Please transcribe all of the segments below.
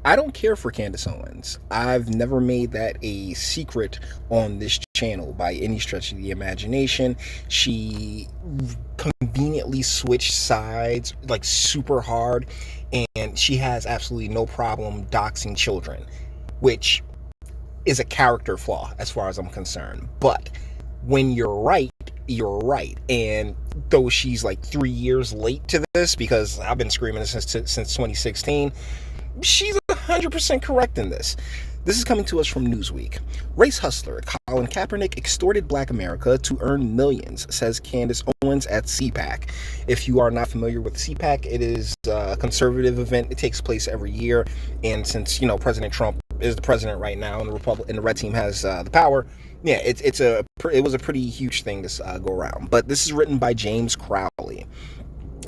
I don't care for Candace Owens. I've never made that a secret on this channel by any stretch of the imagination. She conveniently switched sides like super hard, and she has absolutely no problem doxing children, which is a character flaw as far as I'm concerned. But when you're right, you're right. And though she's like 3 years late to this, because I've been screaming this since 2016, she's 100% correct in this. This is coming to us from Newsweek. Race hustler Colin Kaepernick extorted Black America to earn millions, says Candace Owens at CPAC. If you are not familiar with CPAC, it is a conservative event. It takes place every year, and since President Trump is the president right now, and the red team has the power, yeah, it was a pretty huge thing to go around. But this is written by James Crowley.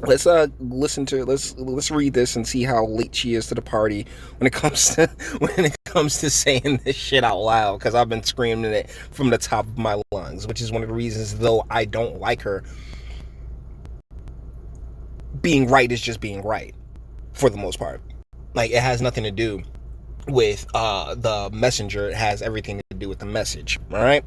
Let's let's read this and see how late she is to the party when it comes to saying this shit out loud, because I've been screaming it from the top of my lungs, which is one of the reasons, though I don't like her, being right is just being right for the most part. Like, it has nothing to do with the messenger. It has everything to do with the message. All right.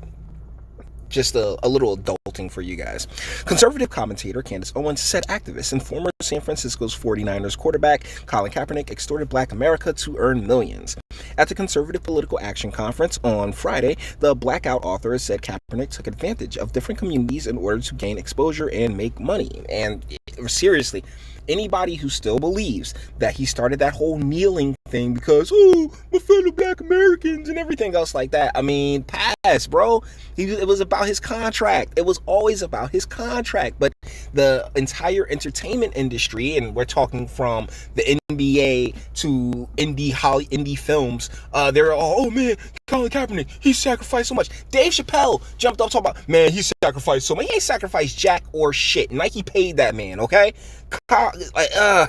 Just a little adulting for you guys. Conservative commentator Candace Owens said activist and former San Francisco's 49ers quarterback Colin Kaepernick extorted Black America to earn millions. At the Conservative Political Action Conference on Friday, the Blackout author said Kaepernick took advantage of different communities in order to gain exposure and make money. And seriously, anybody who still believes that he started that whole kneeling thing because, oh, my fellow Black Americans and everything else like that, I mean, pass, bro. It was about his contract. It was always about his contract. But the entire entertainment industry, and we're talking from the NBA to indie films, they're all, oh man, Colin Kaepernick, he sacrificed so much. Dave Chappelle jumped up talking about, man, he sacrificed so much. He ain't sacrificed jack or shit. Nike paid that man, okay?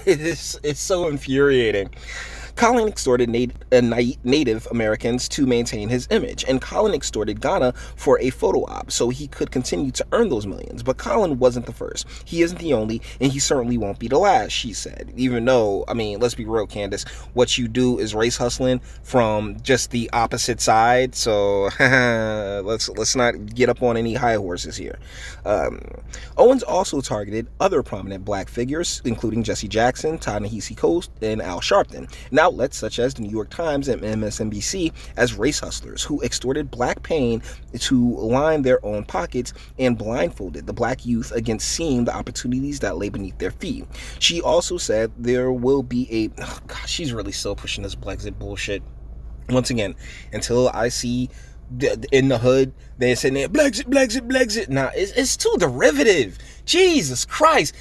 It's so infuriating. Colin extorted Native Americans to maintain his image, and Colin extorted Ghana for a photo op so he could continue to earn those millions. But Colin wasn't the first. He isn't the only, and he certainly won't be the last, she said. Even though, I mean, let's be real, Candace, what you do is race hustling from just the opposite side, so let's not get up on any high horses here. Owens also targeted other prominent Black figures, including Jesse Jackson, Ta-Nehisi Coates, and Al Sharpton. Now, outlets such as the New York Times and MSNBC as race hustlers who extorted Black pain to line their own pockets and blindfolded the Black youth against seeing the opportunities that lay beneath their feet. She also said there will be she's really still pushing this Brexit bullshit. Once again, until I see in the hood they're saying Brexit. Nah, it's too derivative. Jesus Christ,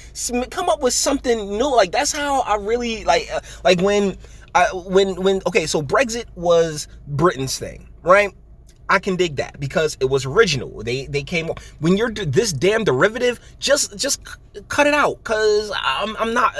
come up with something new. Like, that's how I really like when okay, so Brexit was Britain's thing, right? I can dig that because it was original. They came, when you're this damn derivative, just cut it out, because I'm not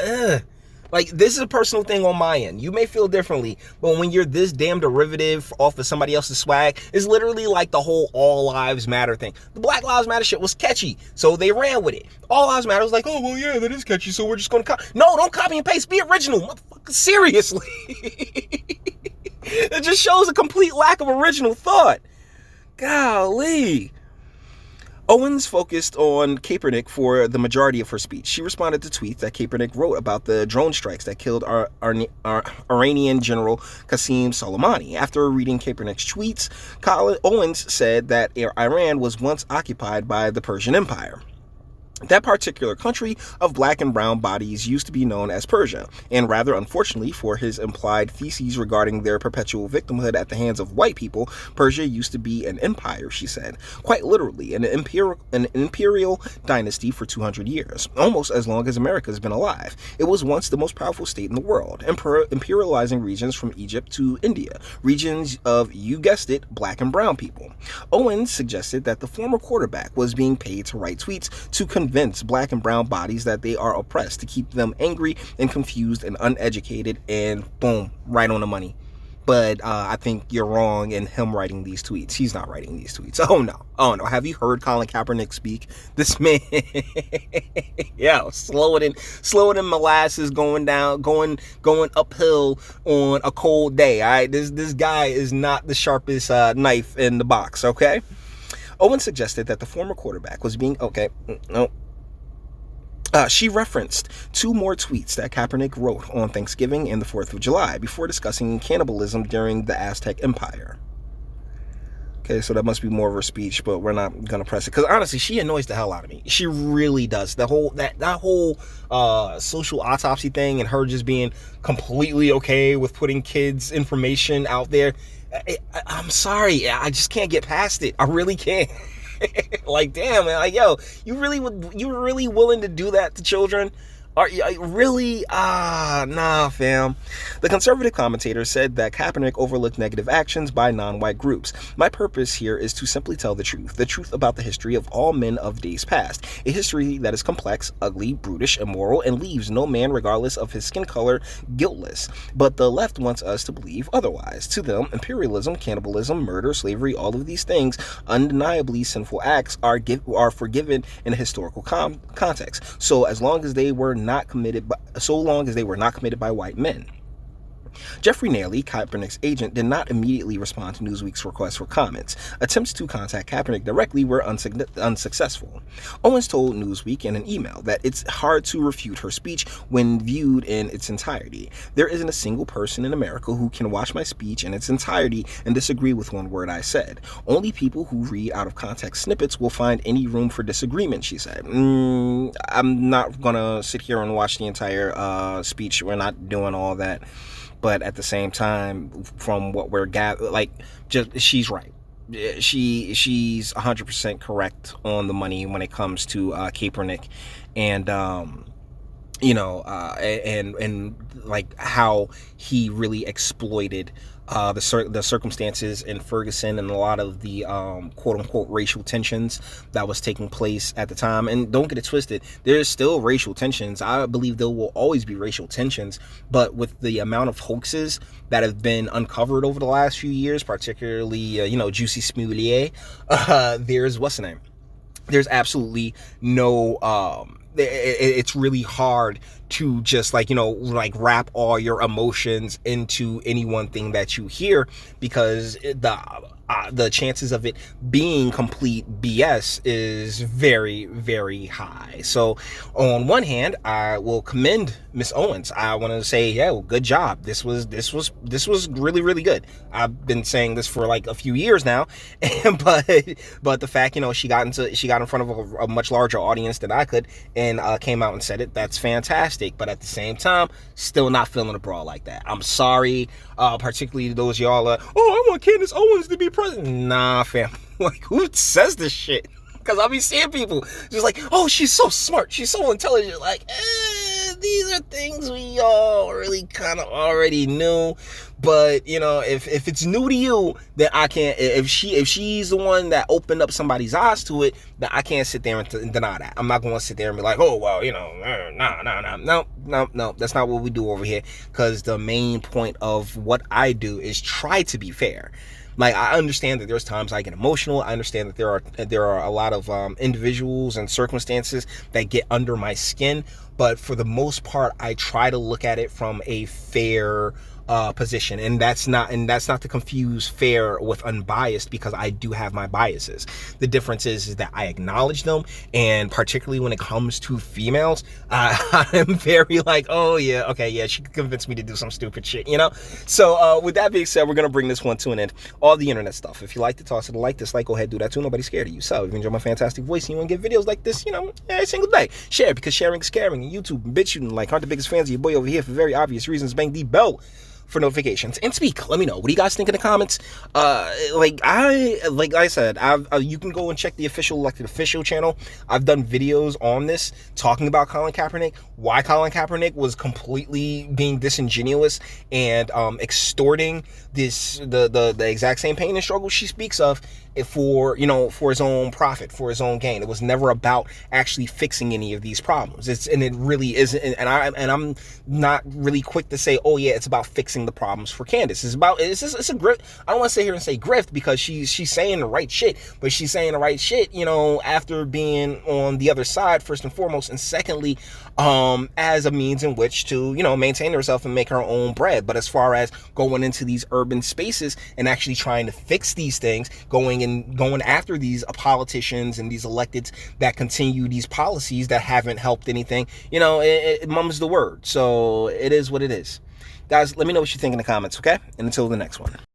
like, this is a personal thing on my end. You may feel differently, but when you're this damn derivative off of somebody else's swag, it's literally like the whole all lives matter thing. The Black Lives Matter shit was catchy, so they ran with it. All lives matter was like, oh well, yeah, that is catchy, so we're just gonna copy. No, don't copy and paste. Be original, motherfucker. Seriously. It just shows a complete lack of original thought. Golly. Owens focused on Kaepernick for the majority of her speech. She responded to tweets that Kaepernick wrote about the drone strikes that killed our Iranian General Qasem Soleimani. After reading Kaepernick's tweets, Owens said that Iran was once occupied by the Persian Empire. That particular country of Black and brown bodies used to be known as Persia, and rather unfortunately for his implied theses regarding their perpetual victimhood at the hands of white people, Persia used to be an empire, she said. Quite literally, an imperial dynasty for 200 years, almost as long as America's been alive. It was once the most powerful state in the world, imperializing regions from Egypt to India, regions of, you guessed it, Black and brown people. Owens suggested that the former quarterback was being paid to write tweets to convince Black and brown bodies that they are oppressed, to keep them angry and confused and uneducated, and boom, right on the money. But I think you're wrong in him writing these tweets. He's not writing these tweets. Oh no. Have you heard Colin Kaepernick speak? This man, yeah, slower than molasses going uphill on a cold day. All right, this guy is not the sharpest knife in the box. Okay. Owens suggested that the former quarterback was being she referenced 2 more tweets that Kaepernick wrote on Thanksgiving and the 4th of July before discussing cannibalism during the Aztec Empire. Okay, so that must be more of her speech, but we're not going to press it. Because honestly, she annoys the hell out of me. She really does. That whole social autopsy thing and her just being completely okay with putting kids' information out there. I'm sorry. I just can't get past it. I really can't. Like, damn, man. Like, yo, you really willing to do that to children? Are you really? Nah, fam. The conservative commentator said that Kaepernick overlooked negative actions by non-white groups. My purpose here is to simply tell the truth about the history of all men of days past, a history that is complex, ugly, brutish, immoral, and leaves no man, regardless of his skin color, guiltless. But the left wants us to believe otherwise. To them, imperialism, cannibalism, murder, slavery, all of these things, undeniably sinful acts, are forgiven in a historical context. So long as they were not committed by white men. Jeffrey Nailey, Kaepernick's agent, did not immediately respond to Newsweek's request for comments. Attempts to contact Kaepernick directly were unsuccessful. Owens told Newsweek in an email that it's hard to refute her speech when viewed in its entirety. There isn't a single person in America who can watch my speech in its entirety and disagree with one word I said. Only people who read out of context snippets will find any room for disagreement, she said. I'm not gonna sit here and watch the entire speech. We're not doing all that. But at the same time, from what we're gathering, she's right. She's 100% correct on the money when it comes to Kaepernick, and like how he really exploited the circumstances in Ferguson and a lot of the quote-unquote racial tensions that was taking place at the time. And don't get it twisted, there's still racial tensions. I believe there will always be racial tensions, but with the amount of hoaxes that have been uncovered over the last few years, particularly Juicy Smollett, there's absolutely no it's really hard to just wrap all your emotions into any one thing that you hear, because the chances of it being complete BS is very, very high. So on one hand, I will commend Miss Owens. I want to say, yeah, well, good job. This was really, really good. I've been saying this for like a few years now, but the fact, she got in front of a much larger audience than I could and came out and said it. That's fantastic. But at the same time, still not feeling a brawl like that. I'm sorry, particularly those y'all I want Candace Owens to be president. Nah, fam. Like, who says this shit? Because I'll be seeing people just like, oh, she's so smart, she's so intelligent. Like, these are things we all really kind of already knew. But if it's new to you, then I can't. If she's the one that opened up somebody's eyes to it, then I can't sit there and deny that. I'm not going to sit there and be like, oh well, no, that's not what we do over here. Because the main point of what I do is try to be fair. Like, I understand that there's times I get emotional. I understand that there are a lot of individuals and circumstances that get under my skin. But for the most part, I try to look at it from a fair position, and that's not to confuse fair with unbiased, because I do have my biases. The difference is that I acknowledge them, and particularly when it comes to females, I am very like, oh yeah, okay, yeah, she could convince me to do some stupid shit, So with that being said, we're gonna bring this one to an end. All the internet stuff. If you like to toss it a like, dislike, go ahead, do that too. Nobody's scared of you. So if you enjoy my fantastic voice and you want to get videos like this, every single day, share, because sharing is caring. And YouTube and bitch shooting, like, aren't the biggest fans of your boy over here for very obvious reasons. Bang the bell for notifications and speak. Let me know, what do you guys think in the comments? Like I said, you can go and check the official elected official channel. I've done videos on this talking about Colin Kaepernick, why Colin Kaepernick was completely being disingenuous and extorting the exact same pain and struggle she speaks of, for, for his own profit, for his own gain. It was never about actually fixing any of these problems. And it really isn't. And I'm not really quick to say, oh yeah, it's about fixing the problems for Candace. It's a grift. I don't want to sit here and say grift, because she's saying the right shit, but she's saying the right shit, after being on the other side, first and foremost, and secondly, as a means in which to, maintain herself and make her own bread. But as far as going into these urban spaces and actually trying to fix these things, going after these politicians and these electeds that continue these policies that haven't helped anything, it mum's the word. So it is what it is. Guys, let me know what you think in the comments, okay? And until the next one.